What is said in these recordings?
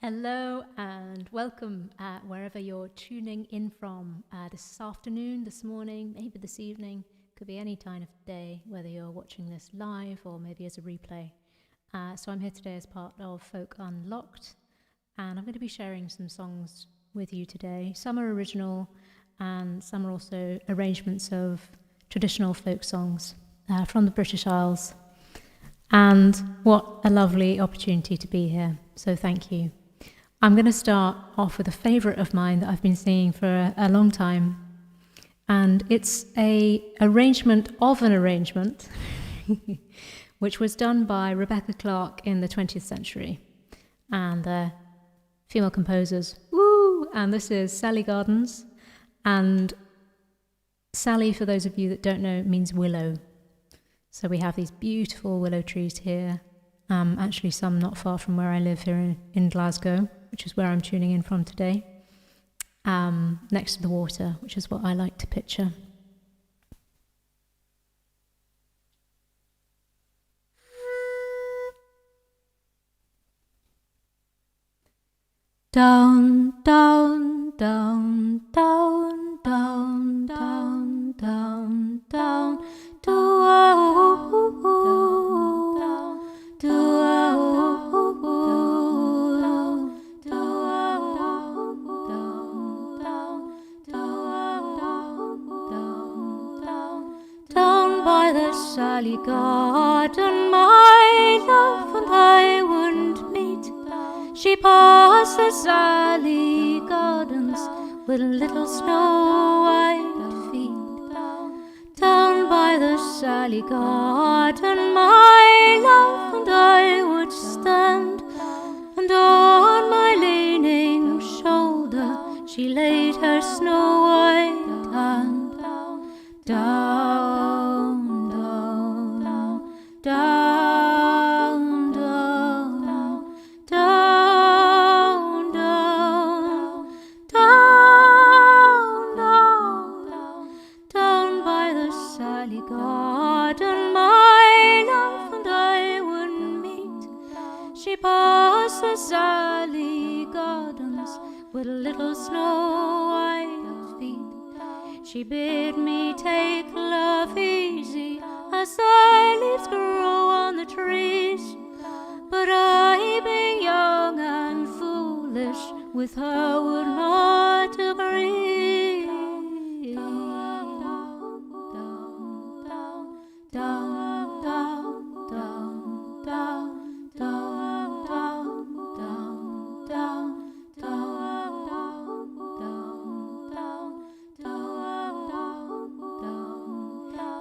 Hello and welcome wherever you're tuning in from this afternoon, this morning, maybe this evening. Could be any time of day, whether you're watching this live or maybe as a replay. So I'm here today as part of Folk Unlocked, and I'm going to be sharing some songs with you today. Some are original and some are also arrangements of traditional folk songs from the British Isles. And what a lovely opportunity to be here. So thank you. I'm going to start off with a favourite of mine that I've been singing for a long time. And it's an arrangement of an arrangement, which was done by Rebecca Clark in the 20th century. And female composers, woo! And this is Sally Gardens. And Sally, for those of you that don't know, means willow. So we have these beautiful willow trees here. Actually some not far from where I live here in Glasgow, which is where I'm tuning in from today, next to the water, which is what I like to picture. Down, down, down, down, down, down, down, down, down by the Sally Garden, my love and I wouldn't meet. She passed the Sally Gardens with little snow-white feet. Down by the Sally Garden, my love and I would stand, and on my leaning shoulder she laid her snow-white hand. Down, down, down, down, down, down, down, down, down by the Sally Garden, my love and I wouldn't meet. She passed the Sally Gardens with little snow-white feet. She bid me take love easy as the leaves grow on the trees. But I, being young and foolish, with her would not agree. Down, down, down, down, down, down, down, down, down.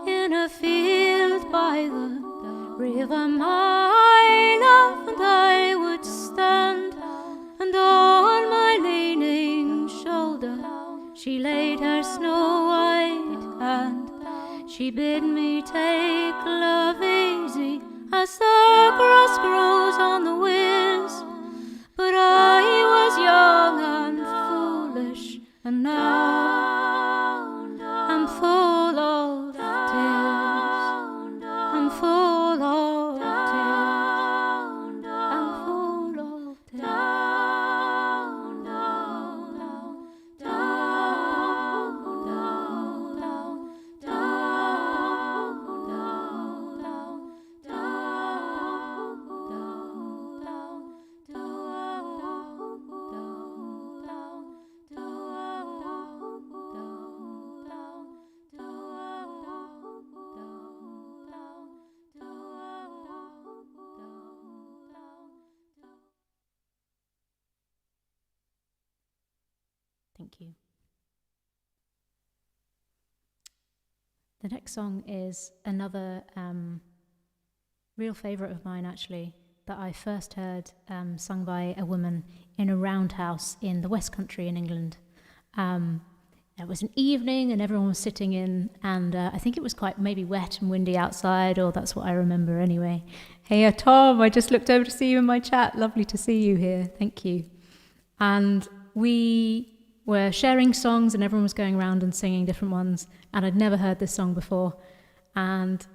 In a field by the river, my love and I would stand, and on my leaning shoulder she laid her snow-white hand. She bid me take love easy as the grass grows on the whiz. But I was young and foolish, and now I'm full of tears. I'm full of tears. I'm full of tears. Down, down, down, down, Thank you. The next song is another real favourite of mine, actually, that I first heard sung by a woman in a roundhouse in the West Country in England. It was an evening and everyone was sitting in, and I think it was quite maybe wet and windy outside, or that's what I remember anyway. Hey, Tom, I just looked over to see you in my chat. Lovely to see you here. Thank you. And we were sharing songs and everyone was going around and singing different ones, and I'd never heard this song before, and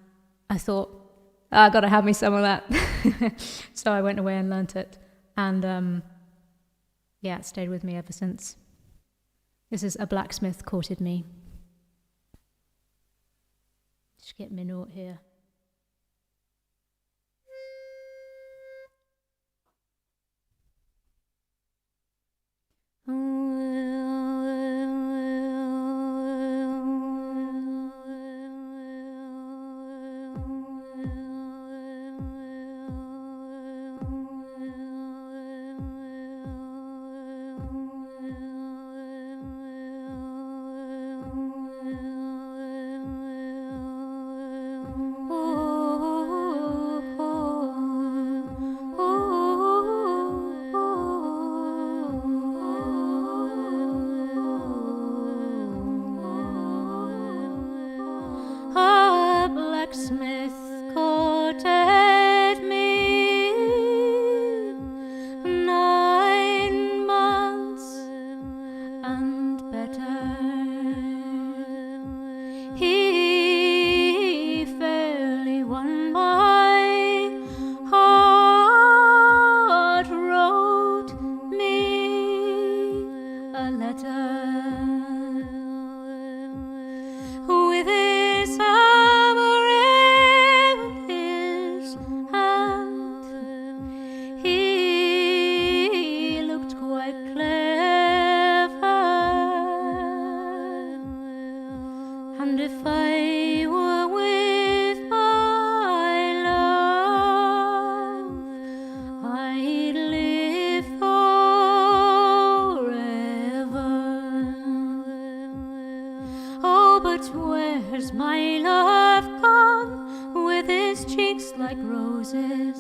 I thought, I've got to have me some of that. So I went away and learnt it, and yeah, it stayed with me ever since. This is A Blacksmith Courted Me. Just get my note here. Blacksmith courted me 9 months and better. He fairly won my heart, wrote me a letter with his hammer in his hand. He looked quite clever, and if I were with my love, I'd live forever. Oh, but where's my love gone, with his cheeks like roses,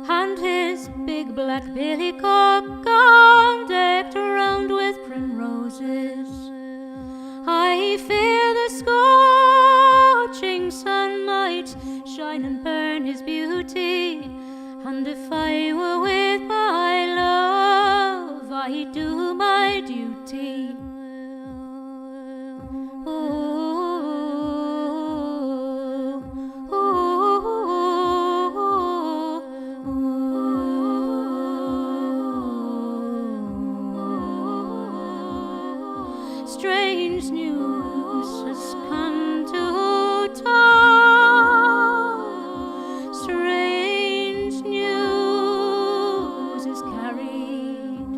and his big black billy cock gone, decked around with primroses? I fear the scorching sun might shine and burn his beauty, and if I were with my love, I'd do my duty. Strange news has come to town. Strange news is carried.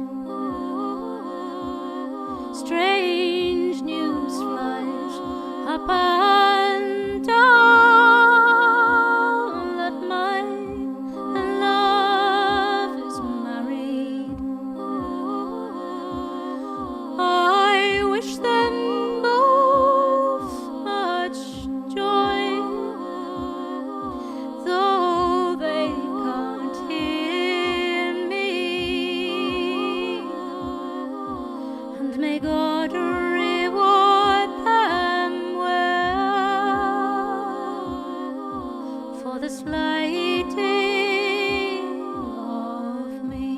Strange news flies up and down, that my love is married. I wish them both much joy, though they can't hear me, and may God reward them well for the slighting of me.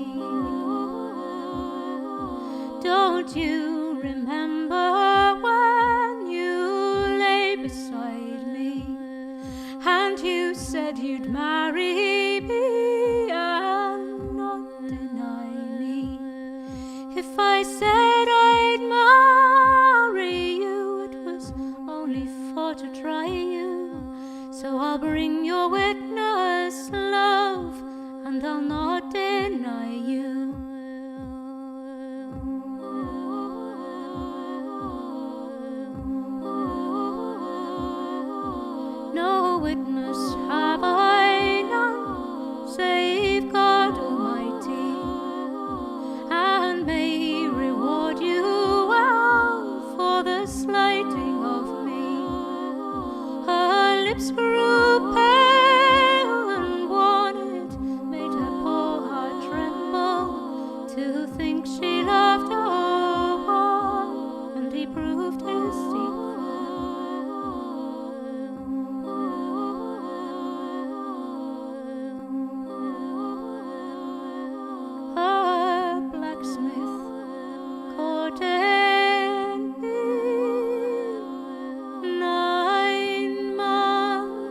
Don't you remember when you lay beside me, and you said you'd marry me and not deny me? If I said I'd marry you, it was only for to try you. So I'll bring your witness, love, and I'll not deny you. No witness have I none, save God Almighty, and may He reward you well for the slighting of me. Her lips grew pale and wan, it made her poor heart tremble to think she loved a one, and he proved his secret. Blacksmith courted me 9 months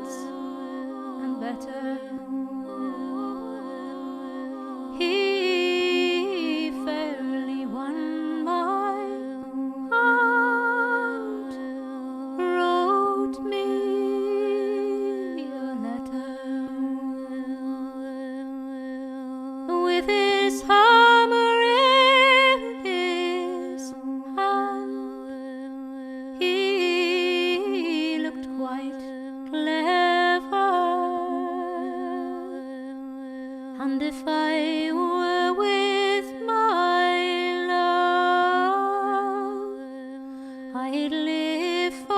And if I were with my love, I'd live forever.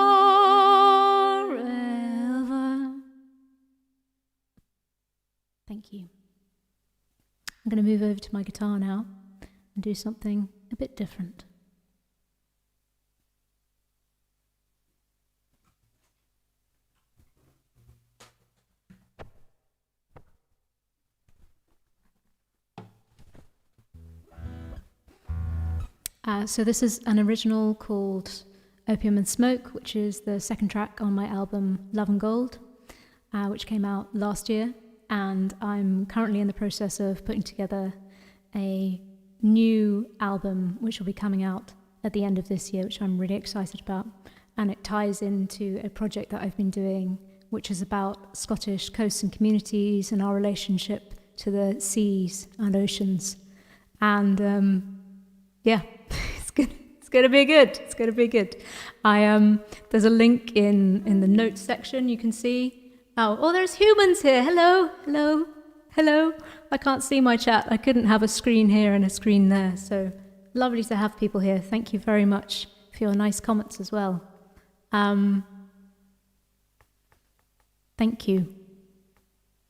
Thank you. I'm going to move over to my guitar now and do something a bit different. So this is an original called Opium and Smoke, which is the second track on my album Love and Gold, which came out last year. And I'm currently in the process of putting together a new album, which will be coming out at the end of this year, which I'm really excited about. And it ties into a project that I've been doing, which is about Scottish coasts and communities and our relationship to the seas and oceans. And yeah, it's going to be good. It's going to be good. There's a link in the notes section. You can see. Oh, there's humans here. Hello. I can't see my chat. I couldn't have a screen here and a screen there. So lovely to have people here. Thank you very much for your nice comments as well. Thank you.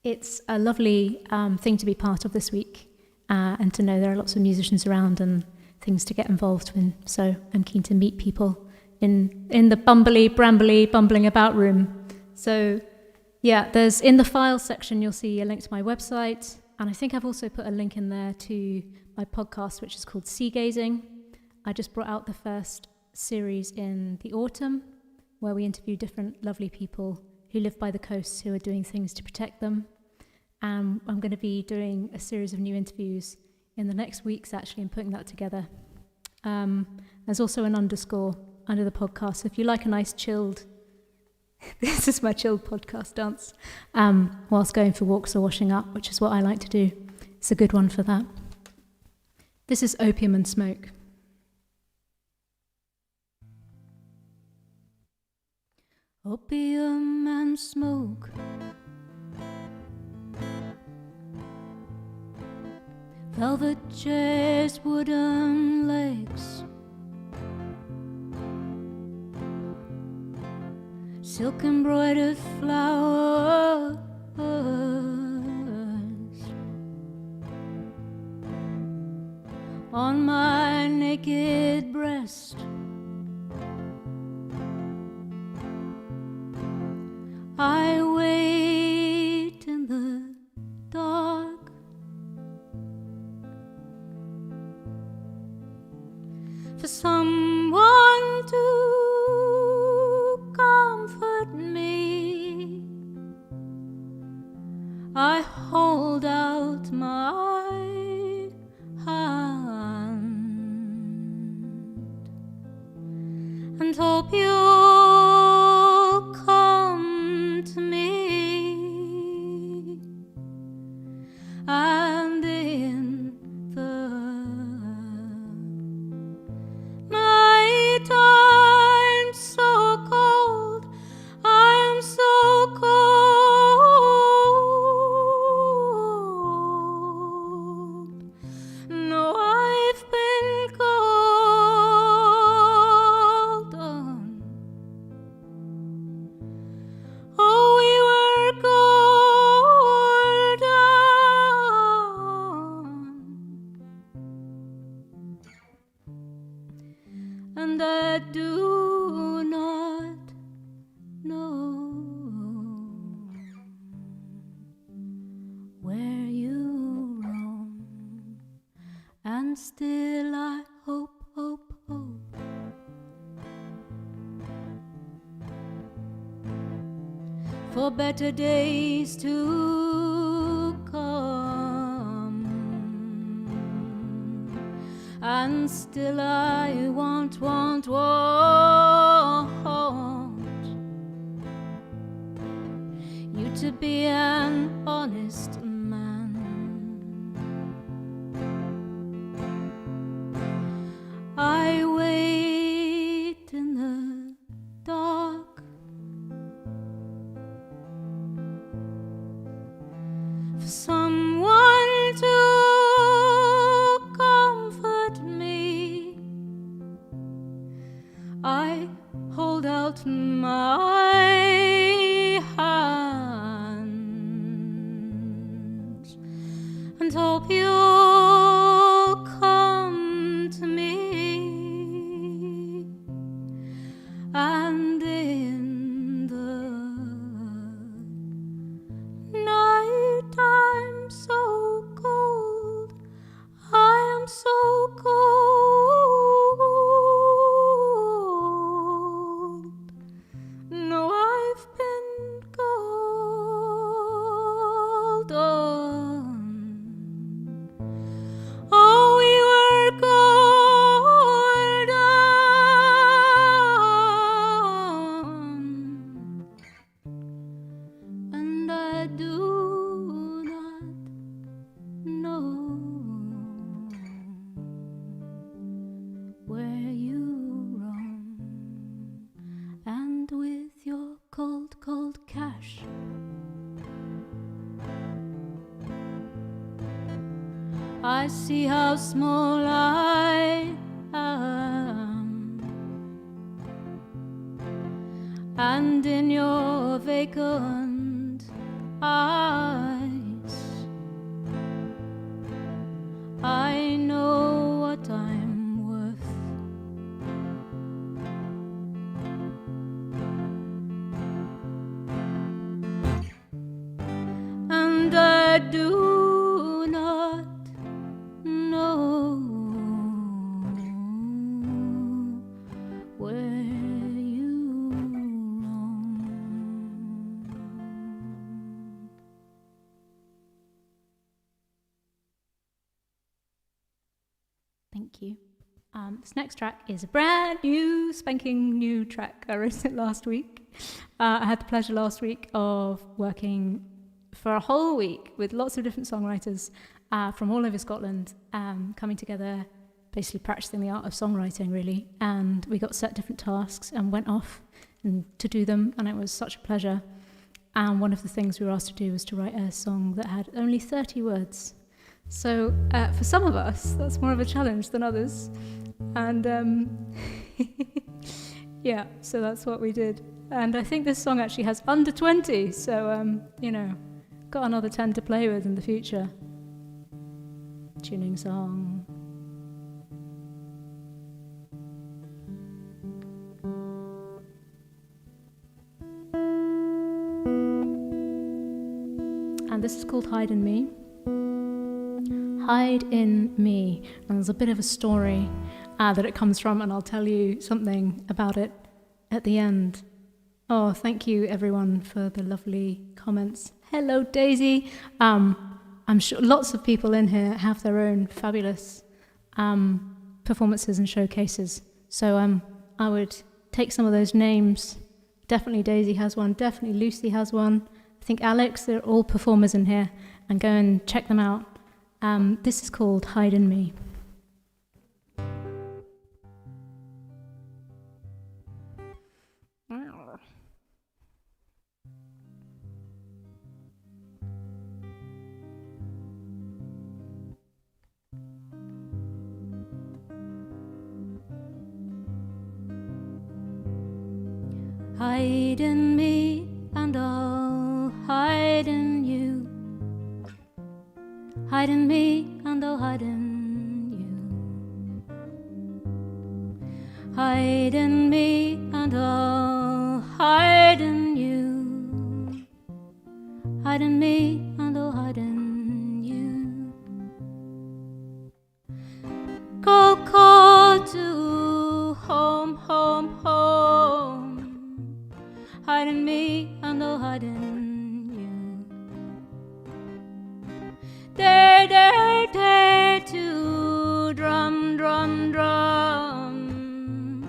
It's a lovely thing to be part of this week and to know there are lots of musicians around and things to get involved in. So I'm keen to meet people in the bumbling about room. So yeah, there's in the files section, you'll see a link to my website. And I think I've also put a link in there to my podcast, which is called Sea Gazing. I just brought out the first series in the autumn, where we interview different lovely people who live by the coasts who are doing things to protect them. And I'm going to be doing a series of new interviews in the next weeks, actually, and putting that together. There's also an underscore under the podcast. So if you like a nice chilled, this is my chilled podcast dance, whilst going for walks or washing up, which is what I like to do. It's a good one for that. This is Opium and Smoke. Opium and smoke, velvet chairs, wooden legs, silk embroidered flowers, on my naked breast. I wait in the dark for someone to comfort me. I hold out my hand and hope you'll come to me. And in the night I'm so cold, I am so cold. No, I've been called on. Oh, we were golden, and I do not know where you roam, and still I hope for better days to come, and still I want you to be an honest man. I wait in the dark for someone hope you'll come to me, and in the night I'm so cold, I am so cold. No, I've been called on. Oh, we were golden, and I do not know where you roam, and with your cold, cold cash I see how small I am, and in your vacant eyes I know what I'm worth. And I do not know where you roam. Thank you. This next track is a brand new, spanking new track. I wrote it last week. I had the pleasure last week of working for a whole week with lots of different songwriters from all over Scotland, coming together, basically practicing the art of songwriting, really. And we got set different tasks and went off to do them, and it was such a pleasure. And one of the things we were asked to do was to write a song that had only 30 words. So for some of us, that's more of a challenge than others. And yeah, so that's what we did. And I think this song actually has under 20, so, you know, got another 10 to play with in the future. Tuning song. And this is called Hide in Me. Hide in Me. And there's a bit of a story that it comes from, and I'll tell you something about it at the end. Oh, thank you everyone for the lovely comments. Hello, Daisy. I'm sure lots of people in here have their own fabulous performances and showcases. So I would take some of those names. Definitely Daisy has one. Definitely Lucy has one. I think Alex, they're all performers in here, and go and check them out. This is called Hide in Me. Hide in me and I'll hide in you. Hide in me and I'll hide in you. Hide in me and I'll hide in you. Hide in me and I'll hide in you. Call, call to home, home, home. Hide in me and I'll hide in you. Dare, dare, dare to drum, drum, drum.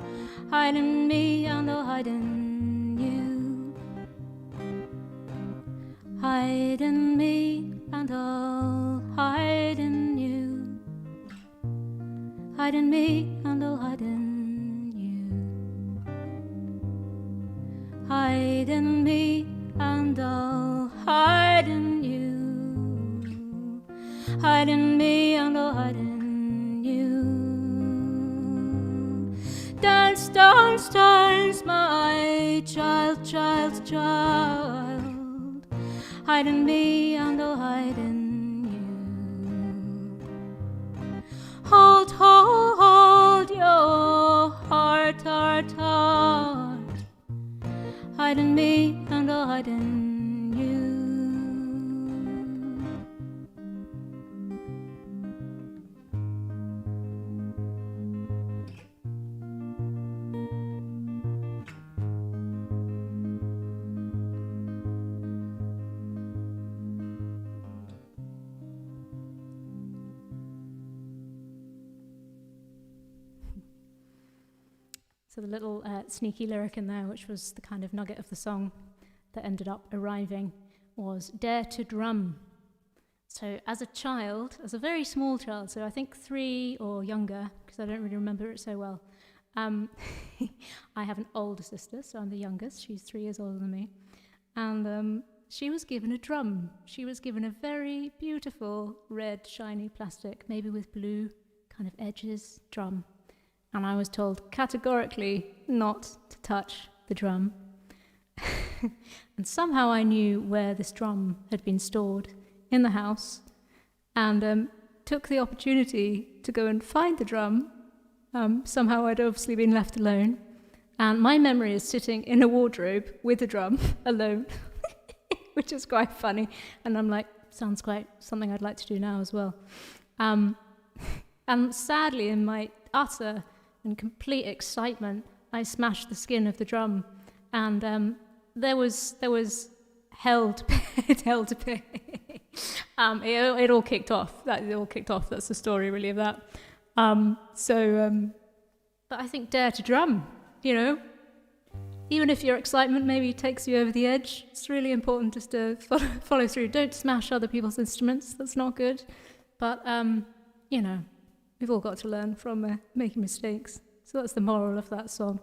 Hide in me and I'll hide in you. Hide in me and I'll hide in you. Hide in me and I'll hide in you. Hide in me and I'll hide in you. Hide in me and I'll hide in you. Dance, dance, dance, my child, child, child. Hide in me and I'll hide in tart, hide in me and I'll hide in you. So the little sneaky lyric in there, which was the kind of nugget of the song that ended up arriving, was dare to drum. So as a child, as a very small child, so I think 3 or younger, because I don't really remember it so well, I have an older sister, so I'm the youngest. She's 3 years older than me. And she was given a drum. She was given a very beautiful red, shiny plastic, maybe with blue kind of edges, drum. And I was told categorically not to touch the drum. And somehow I knew where this drum had been stored in the house, and took the opportunity to go and find the drum. Somehow I'd obviously been left alone. And my memory is sitting in a wardrobe with the drum alone, which is quite funny. And I'm like, sounds quite something I'd like to do now as well. And sadly, in my utter and complete excitement, I smashed the skin of the drum, and there was hell to pay. It all kicked off. It all kicked off. That's the story, really, of that. But I think dare to drum. You know, even if your excitement maybe takes you over the edge, it's really important just to follow through. Don't smash other people's instruments. That's not good. But you know, we've all got to learn from making mistakes. So that's the moral of that song.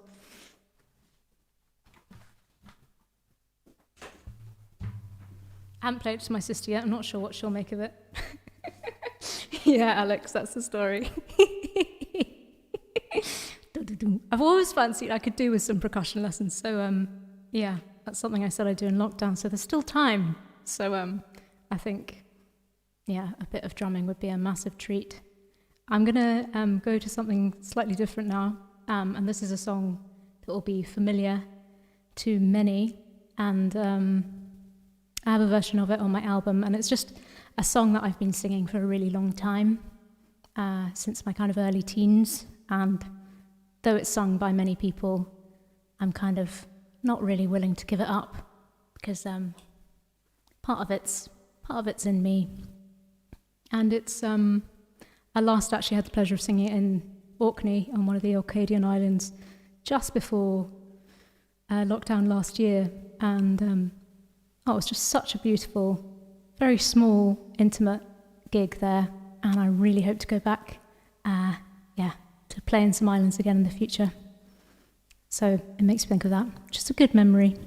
I haven't played it to my sister yet. I'm not sure what she'll make of it. Yeah, Alex, that's the story. I've always fancied I could do with some percussion lessons. So, yeah, that's something I said I'd do in lockdown. So there's still time. So I think, yeah, a bit of drumming would be a massive treat. I'm going to go to something slightly different now, and this is a song that will be familiar to many, and I have a version of it on my album, and it's just a song that I've been singing for a really long time, since my kind of early teens, and though it's sung by many people, I'm kind of not really willing to give it up, because part of it's in me, and it's I last actually had the pleasure of singing it in Orkney on one of the Orcadian Islands just before lockdown last year, and it was just such a beautiful, very small, intimate gig there, and I really hope to go back, to play in some islands again in the future. So it makes me think of that. Just a good memory.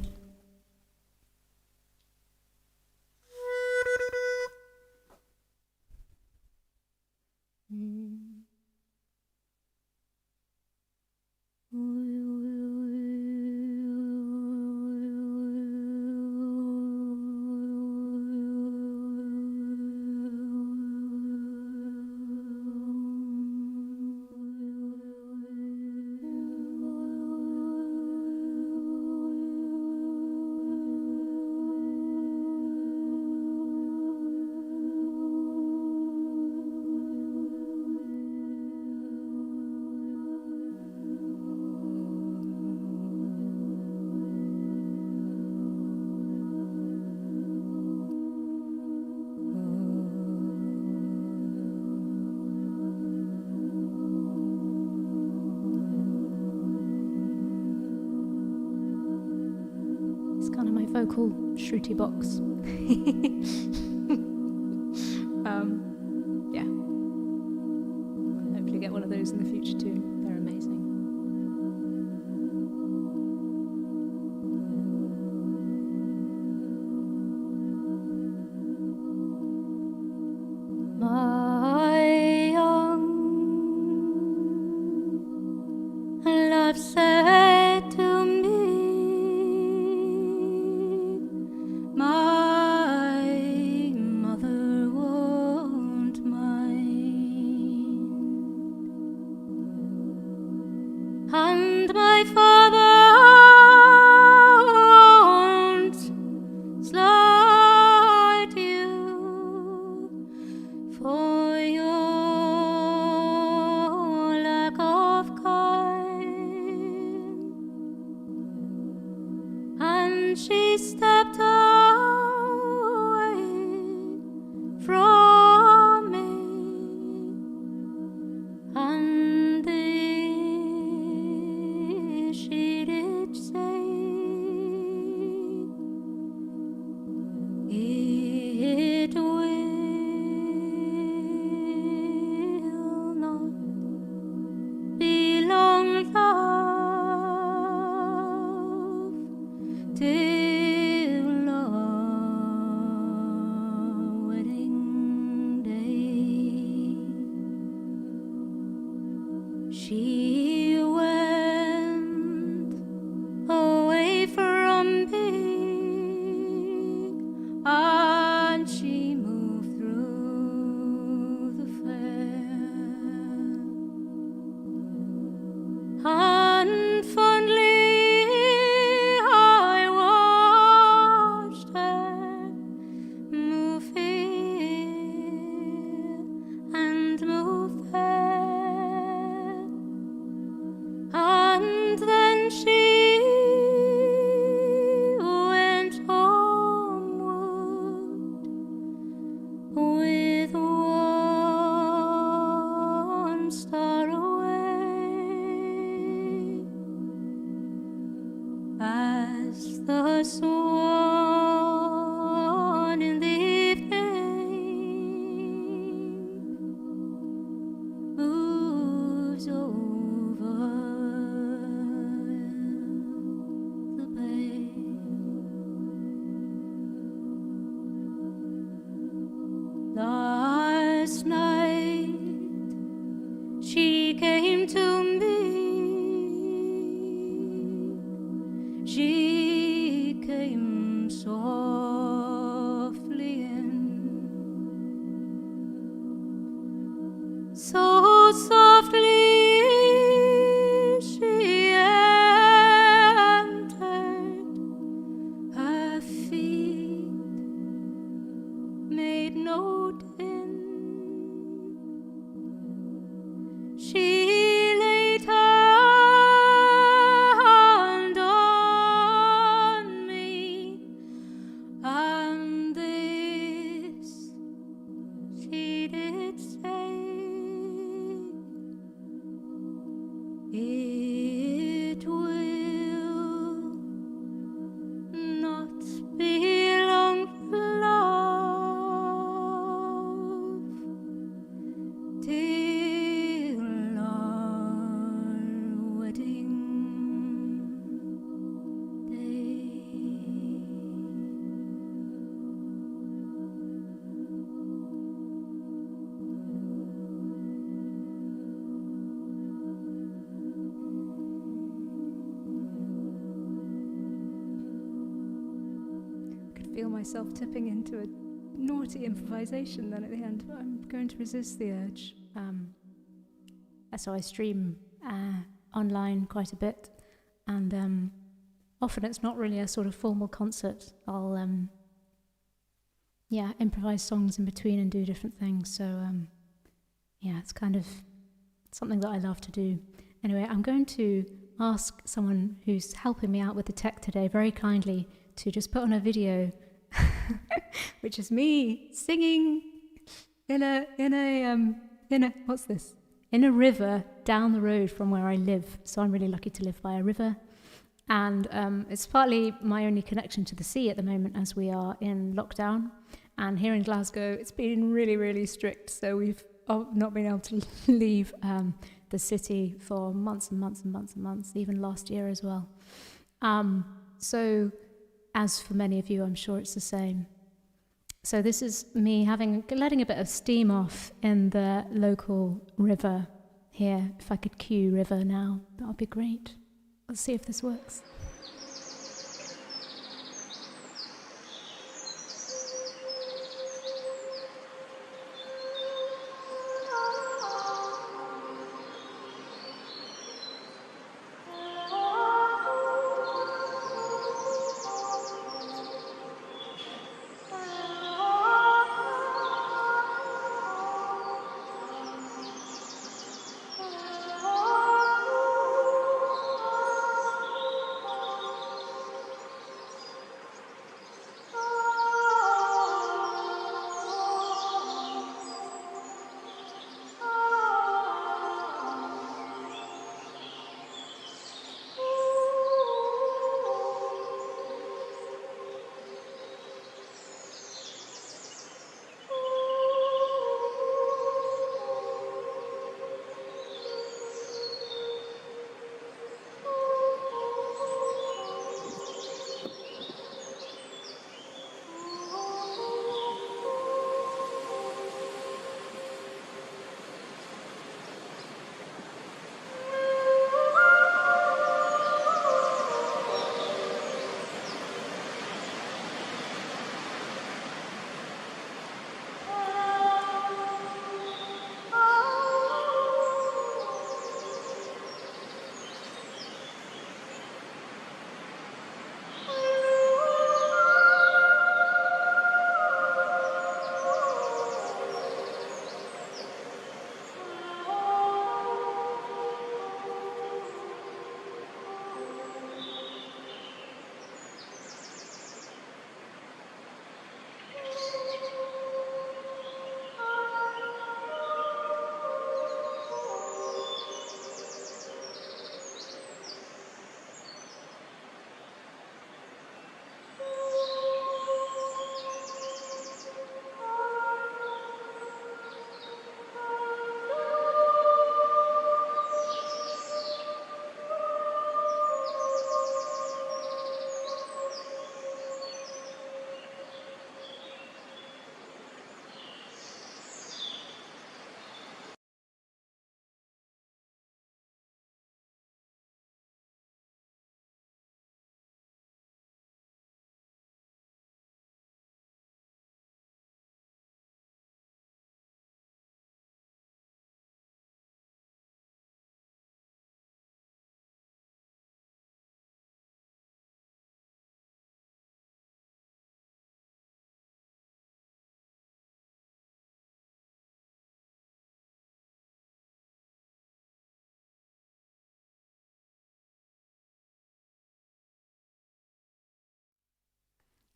Vocal shruti box. Yeah. Hopefully get one of those in the future too. They're amazing. My young love said to me, my mother won't mind feel myself tipping into a naughty improvisation then at the end, but I'm going to resist the urge. So I stream online quite a bit, and often it's not really a sort of formal concert. I'll improvise songs in between and do different things. So it's kind of something that I love to do. Anyway, I'm going to ask someone who's helping me out with the tech today very kindly to just put on a video, which is me singing in a what's this? In a river down the road from where I live. So I'm really lucky to live by a river. And it's partly my only connection to the sea at the moment as we are in lockdown. And here in Glasgow, it's been really, really strict. So we've not been able to leave the city for months and months and months and months, even last year as well. So as for many of you, I'm sure it's the same. So this is me letting a bit of steam off in the local river here. If I could cue river now, that would be great. Let's see if this works.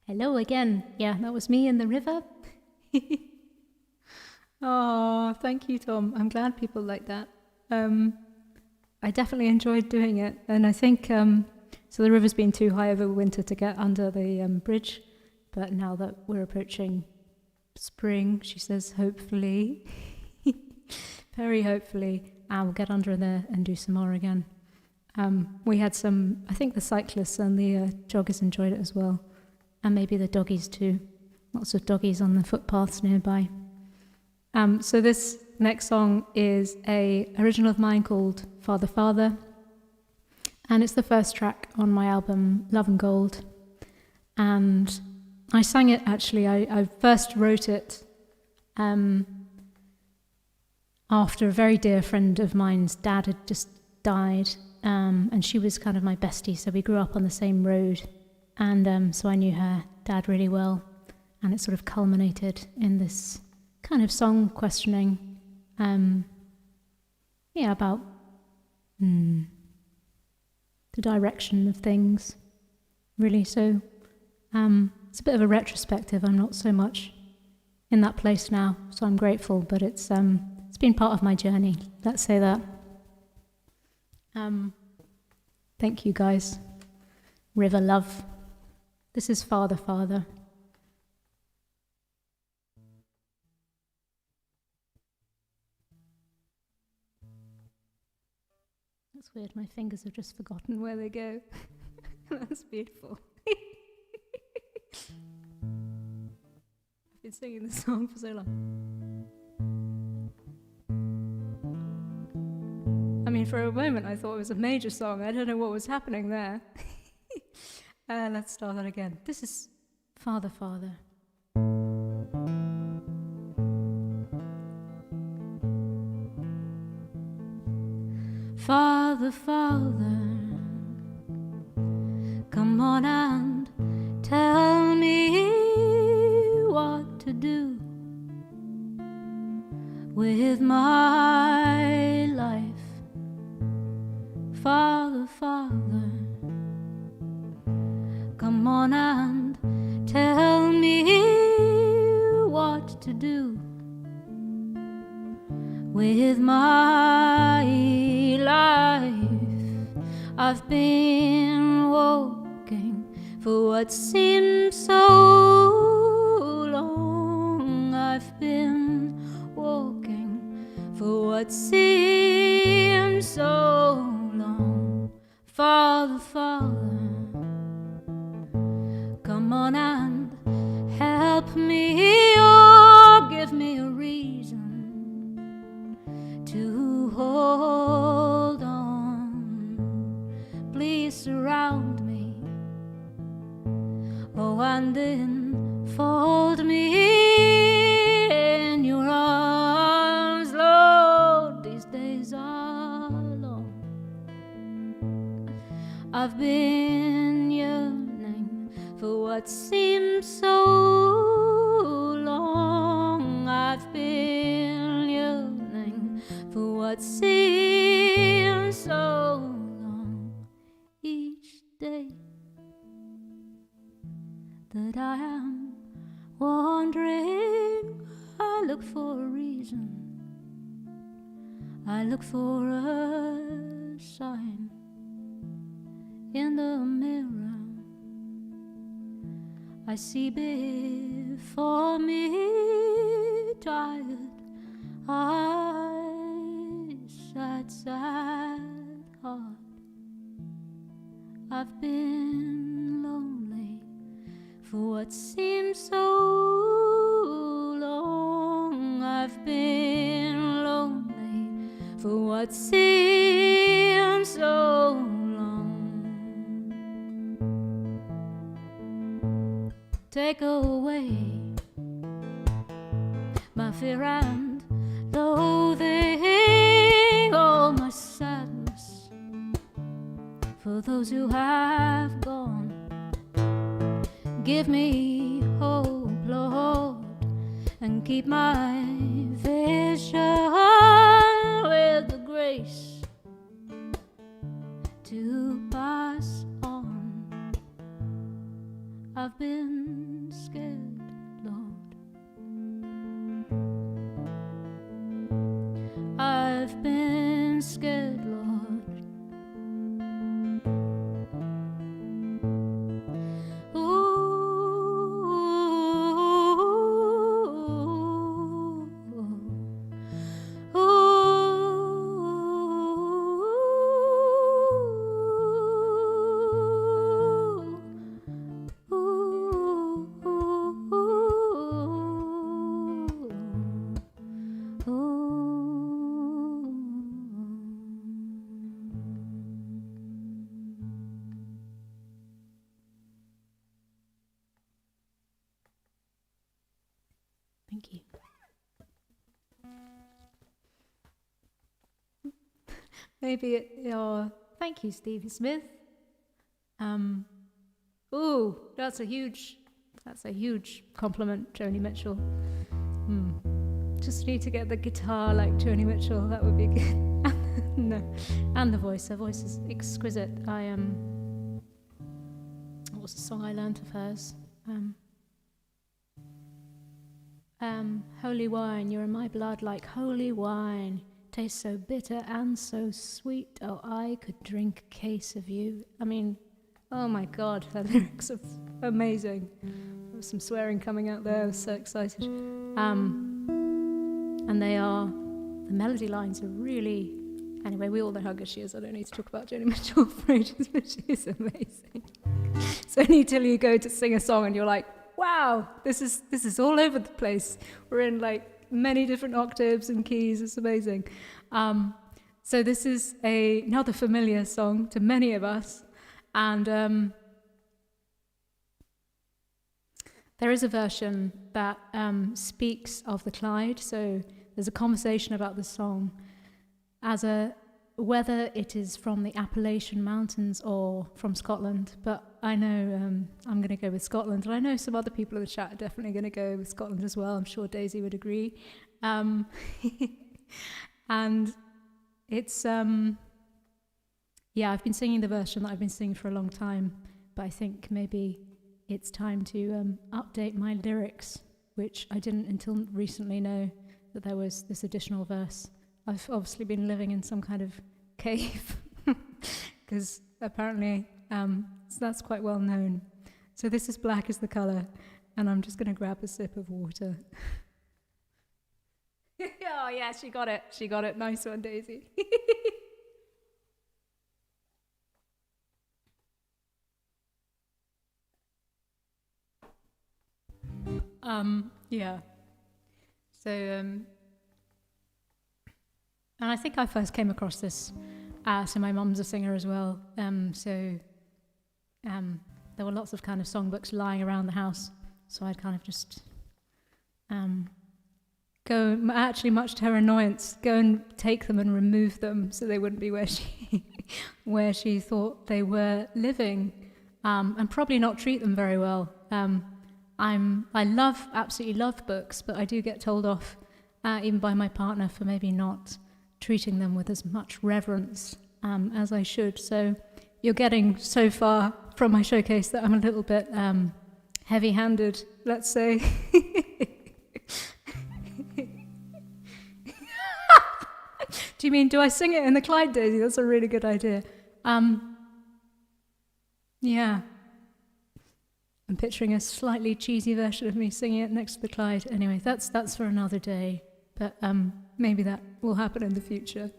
Hello again. Yeah, that was me in the river. Oh, thank you, Tom. I'm glad people like that. I definitely enjoyed doing it. And I think, so the river's been too high over winter to get under the bridge. But now that we're approaching spring, she says, hopefully, very hopefully, I'll get under there and do some more again. We had some, I think the cyclists and the joggers enjoyed it as well. And maybe the doggies too. Lots of doggies on the footpaths nearby. So this next song is an original of mine called Father Father. And it's the first track on my album Love and Gold. And I sang it actually. I first wrote it after a very dear friend of mine's dad had just died, and she was kind of my bestie, so we grew up on the same road, and so I knew her dad really well, and it sort of culminated in this kind of song questioning, about the direction of things, really. So it's a bit of a retrospective. I'm not so much in that place now, so I'm grateful, but it's been part of my journey, let's say that. Thank you, guys. River love. This is Father, Father. That's weird, my fingers have just forgotten where they go. That's beautiful. I've been singing this song for so long. I mean, for a moment I thought it was a major song. I don't know what was happening there. Let's start that again. This is Father, Father. Father, Father, come on and tell me what to do with my life. Father, Father, come on and tell me what to do with my life. I've been walking for what seems so long. I've been walking for what seems so long. Father, Father, come on and help me, or give me a reason to hold on. Please surround me, oh, and enfold me in your arms, Lord. These days are long. I've been yearning for what seems so long. I've been yearning for what seems so long. Each day that I am wandering, I look for a reason, I look for a sign in the mirror. I see before me tired eyes, sad, sad heart. I've been lonely for what seems so long. I've been lonely for what seems so long. Take away my fear and loathing, all my sadness for those who have gone. Give me hope, Lord, and keep my vision with the grace to pass on. I've been scared, Lord. I've been scared, Lord. Ooh, Thank you. Thank you, Stevie Smith. That's a huge compliment, Joni Mitchell. Just need to get the guitar like Joni Mitchell. That would be good. No, and the voice. Her voice is exquisite. What was the song I learnt of hers? Holy wine, you're in my blood like holy wine. Tastes so bitter and so sweet. Oh, I could drink a case of you. I mean, oh my God, her lyrics are amazing. There was some swearing coming out there. I was so excited. And the melody lines are really. Anyway, we all know how good she is. I don't need to talk about Joni Mitchell for ages, but she is amazing. It's only till you go to sing a song and you're like, wow, this is all over the place. We're in like many different octaves and keys. It's amazing. So this is another familiar song to many of us. And there is a version that speaks of the Clyde. So there's a conversation about the song as whether it is from the Appalachian Mountains or from Scotland. But I know I'm going to go with Scotland. And I know some other people in the chat are definitely going to go with Scotland as well. I'm sure Daisy would agree. And it's, I've been singing the version that I've been singing for a long time. But I think maybe it's time to update my lyrics, which I didn't until recently know that there was this additional verse. I've obviously been living in some kind of cave because apparently that's quite well known. So this is Black is the Colour, and I'm just going to grab a sip of water. Oh yeah, she got it. Nice one, Daisy. Yeah. So, and I think I first came across this. So my mum's a singer as well. So there were lots of kind of songbooks lying around the house. So I'd kind of just go, actually much to her annoyance, go and take them and remove them so they wouldn't be where she thought they were living, and probably not treat them very well. I absolutely love books, but I do get told off, even by my partner, for maybe not treating them with as much reverence as I should. So you're getting so far from my showcase that I'm a little bit heavy-handed, let's say. Do you mean, do I sing it in the Clyde, Daisy? That's a really good idea. Yeah. I'm picturing a slightly cheesy version of me singing it next to the Clyde. Anyway, that's for another day. But maybe that will happen in the future.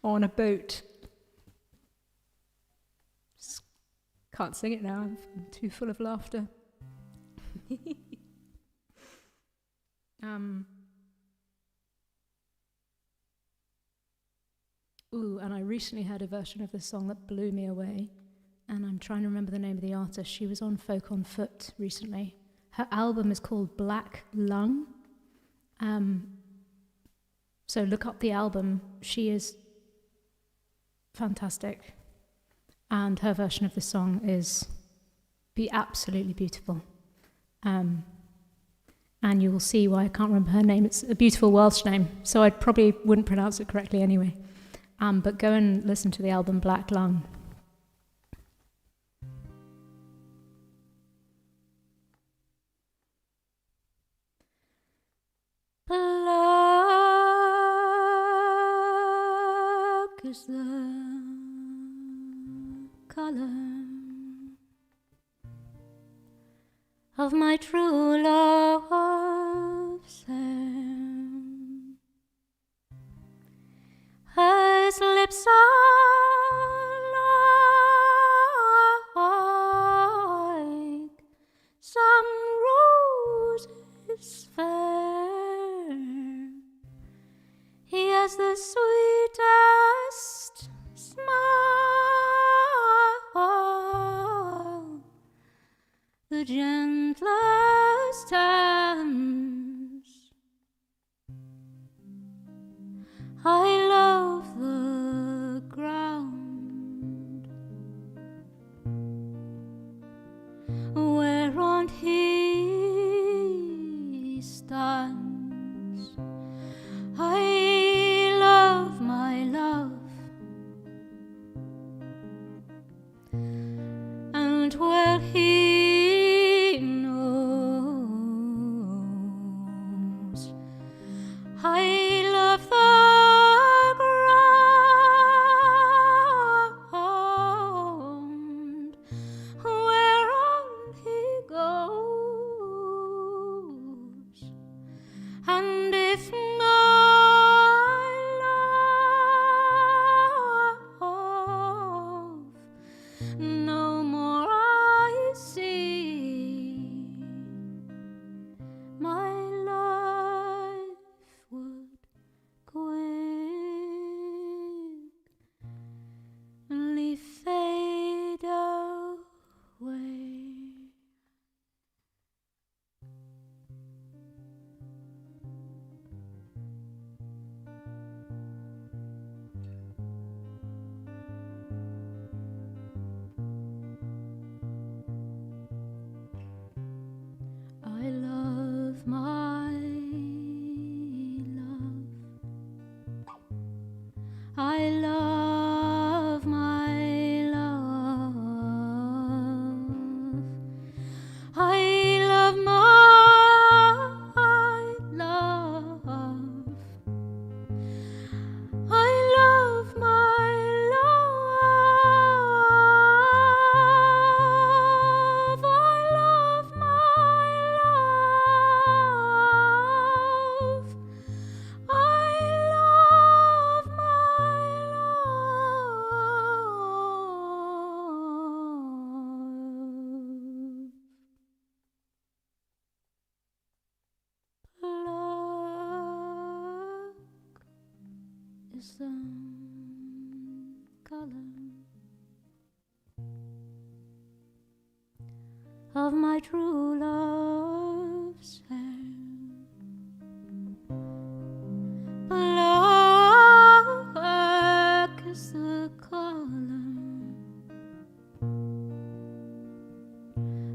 On a boat. Just can't sing it now. I'm too full of laughter. And I recently heard a version of this song that blew me away. And I'm trying to remember the name of the artist. She was on Folk on Foot recently. Her album is called Black Lung. So look up the album. She is fantastic. And her version of the song is absolutely beautiful. And you will see why I can't remember her name. It's a beautiful Welsh name, so I probably wouldn't pronounce it correctly anyway. But go and listen to the album Black Lung. Black is the color of my true love's hand. His lips are like some roses fair. He has the sweetest smile, the gentlest hand sun color of my true love's hair. Black is the color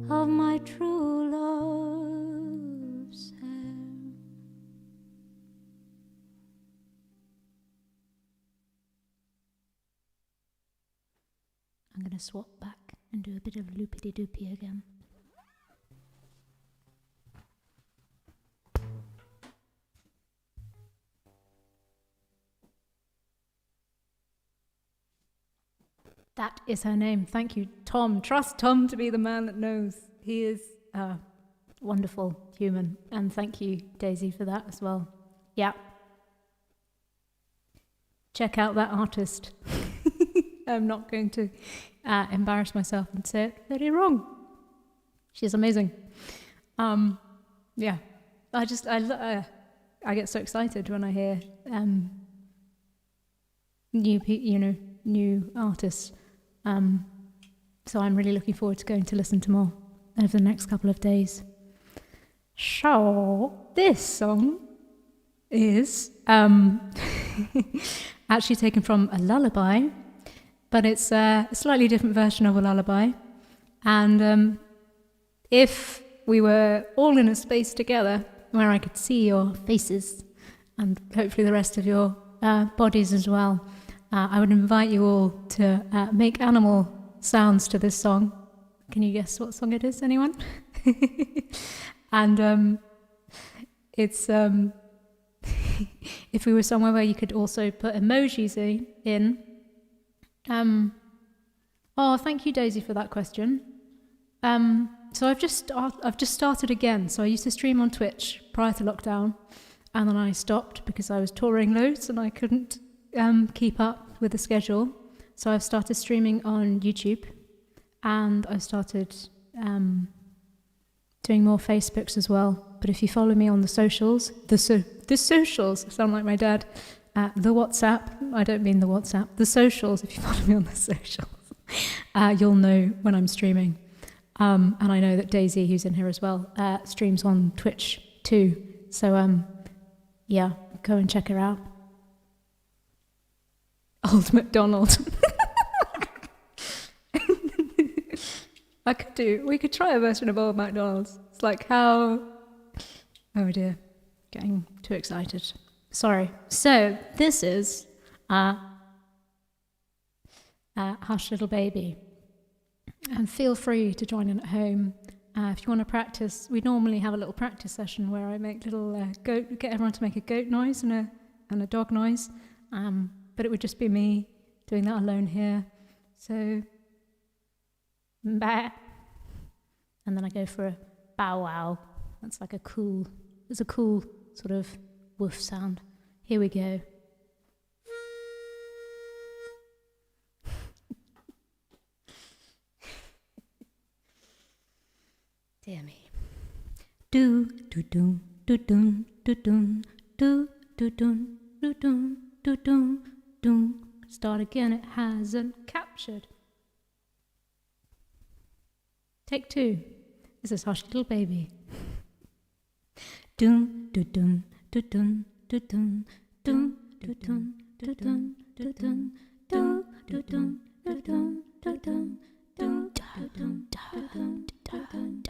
of my true love's hair. I'm going to swap back and do a bit of loopity-doopy again. That is her name. Thank you, Tom. Trust Tom to be the man that knows. He is a wonderful human. And thank you, Daisy, for that as well. Yeah. Check out that artist. I'm not going to embarrass myself and say it very wrong. She's amazing. Yeah. I get so excited when I hear new artists. So I'm really looking forward to going to listen to more over the next couple of days. So this song is actually taken from a lullaby, but it's a slightly different version of a lullaby. And if we were all in a space together where I could see your faces and hopefully the rest of your bodies as well, I would invite you all to make animal sounds to this song. Can you guess what song it is, anyone? And it's if we were somewhere where you could also put emojis in. Oh, thank you, Daisy, for that question. So I've just started again. So I used to stream on Twitch prior to lockdown, and then I stopped because I was touring loads and I couldn't keep up with the schedule. So I've started streaming on YouTube, and I've started doing more Facebooks as well. But if you follow me on the socials, the socials, I sound like my dad, the WhatsApp, I don't mean the WhatsApp, the socials, if you follow me on the socials, you'll know when I'm streaming. And I know that Daisy, who's in here as well, streams on Twitch too. So yeah, go and check her out. Old MacDonald. We could try a version of Old MacDonald's. It's like how, oh dear, getting too excited. Sorry. So this is Hush Little Baby. And feel free to join in at home. If you want to practice, we normally have a little practice session where I make little get everyone to make a goat noise and a dog noise. But it would just be me doing that alone here. So, bah. And then I go for a bow wow. That's like it's a cool sort of woof sound. Here we go. Dear me. Do do do do do do do do do do do do do. Start again, it hasn't captured. Take 2. This is Hush Little Baby. Dun dun dun dun dun dun dun dun dun dun dun dun dun dun dun dun dun dun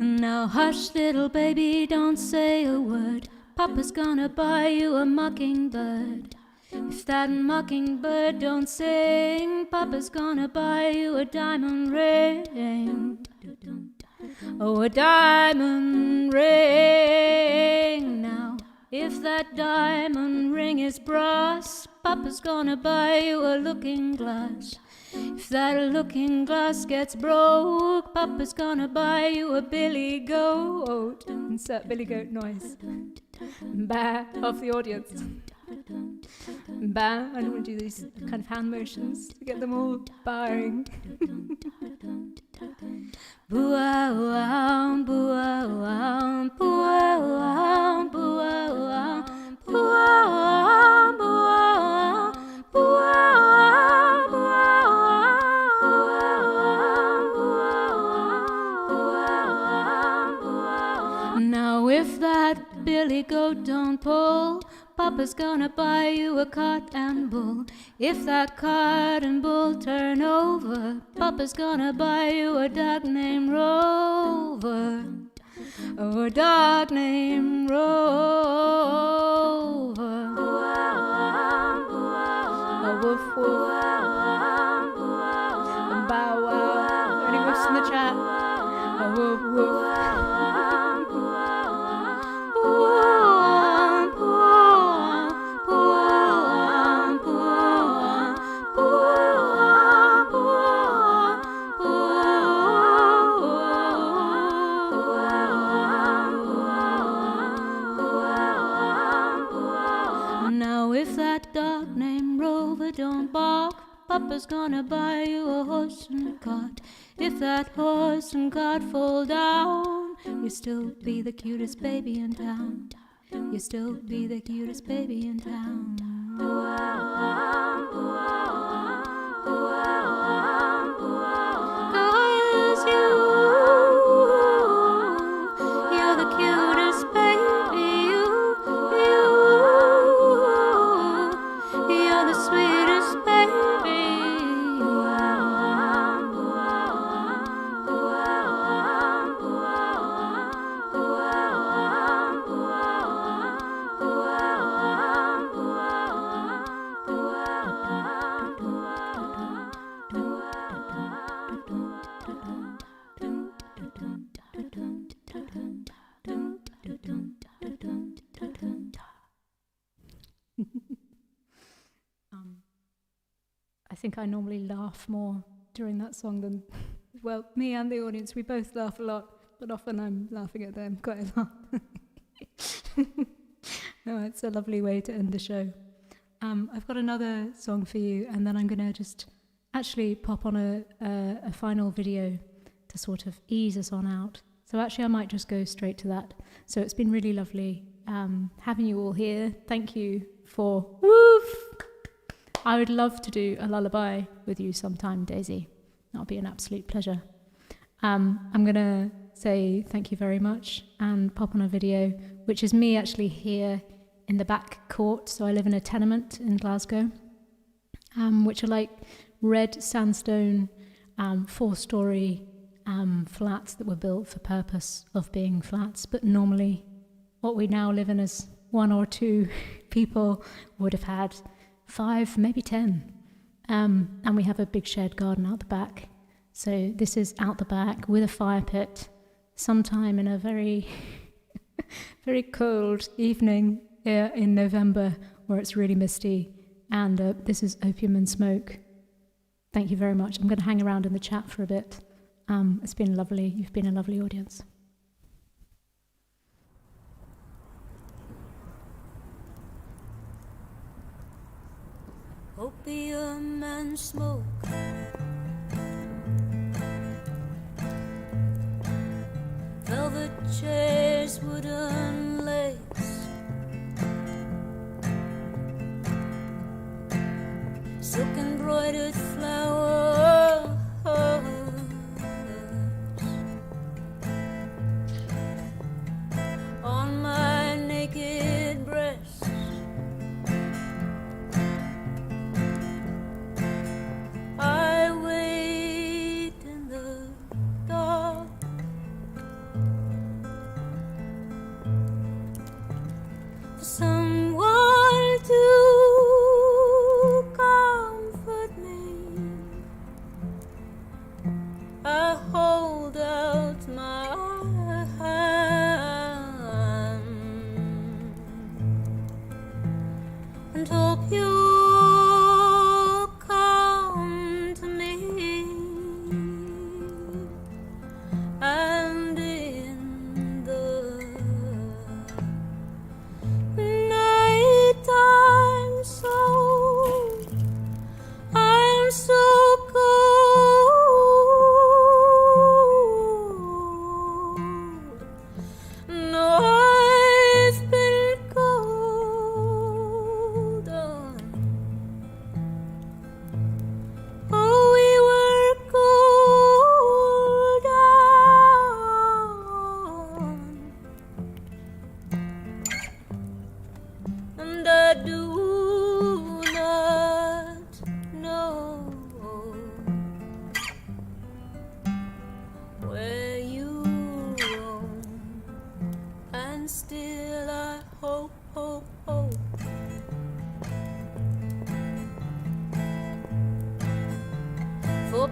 Now hush, little baby, don't say a word. Papa's gonna buy you a mockingbird. If that mockingbird don't sing, Papa's gonna buy you a diamond ring. Oh, a diamond ring. Now, if that diamond ring is brass, Papa's gonna buy you a looking glass. If that looking glass gets broke, Papa's gonna buy you a billy goat. Insert billy goat noise. Bah, off the audience. Bah, I don't want to do these kind of hand motions to get them all bowing. Boo-ah-ah, boo-ah-ah, boo-ah-ah, boo-ah-ah, boo-ah-ah, boo-ah-ah, boo-ah-ah. Now if that billy goat don't pull, Papa's gonna buy you a cart and bull. If that cart and bull turn over, Papa's gonna buy you a dog named Rover. Oh, a dog named Rover. A woof woof. A bow wow. Any woofs in the chat? A woof woof. Now if that dog named Rover don't bark, Papa's gonna buy you a horse and cart. If that horse and cart fall down, you'll still be the cutest baby in town. You'll still be the cutest baby in town. Cause you're the cutest baby, you're the sweetest baby. I think I normally laugh more during that song than, well, me and the audience, we both laugh a lot, but often I'm laughing at them quite a lot. No, it's a lovely way to end the show. I've got another song for you, and then I'm going to just actually pop on a final video to sort of ease us on out. So actually I might just go straight to that. So it's been really lovely having you all here. Thank you for woof. I would love to do a lullaby with you sometime, Daisy. That'll be an absolute pleasure. I'm going to say thank you very much and pop on a video, which is me actually here in the back court. So I live in a tenement in Glasgow, which are like red sandstone, 4-story flats that were built for purpose of being flats. But normally what we now live in as 1 or 2 people would have had 5, maybe 10. And we have a big shared garden out the back. So this is out the back with a fire pit, sometime in a very, very cold evening in November where it's really misty. And this is Opium and Smoke. Thank you very much. I'm going to hang around in the chat for a bit. It's been lovely. You've been a lovely audience. Opium and smoke, velvet chairs, wooden legs, silk embroidered flowers on my naked breast. I wait in the dark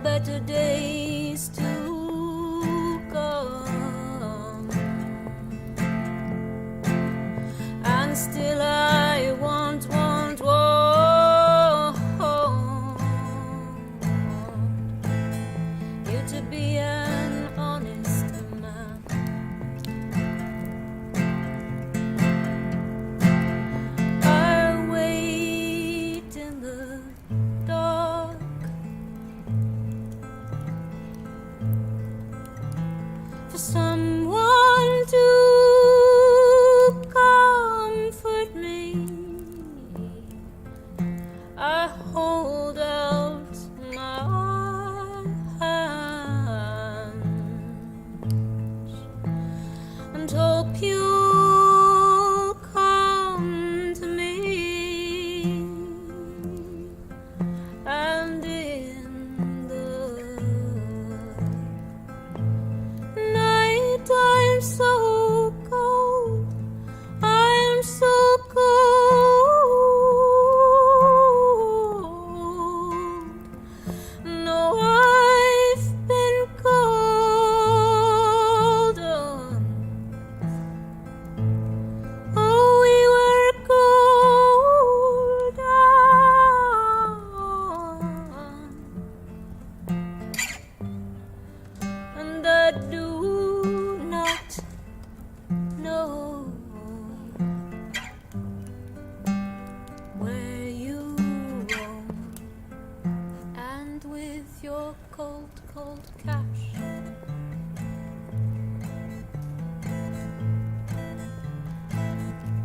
better days to come. And still I want you to be an honest man. I wait in the dark for someone to comfort me. I hold out my hands and hope you'll come to me. And in the night I'm so cold, I am so cold. No, I've been cold. Oh, we were cold. And I do not know where you roam, and with your cold, cold cash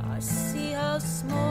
I see how small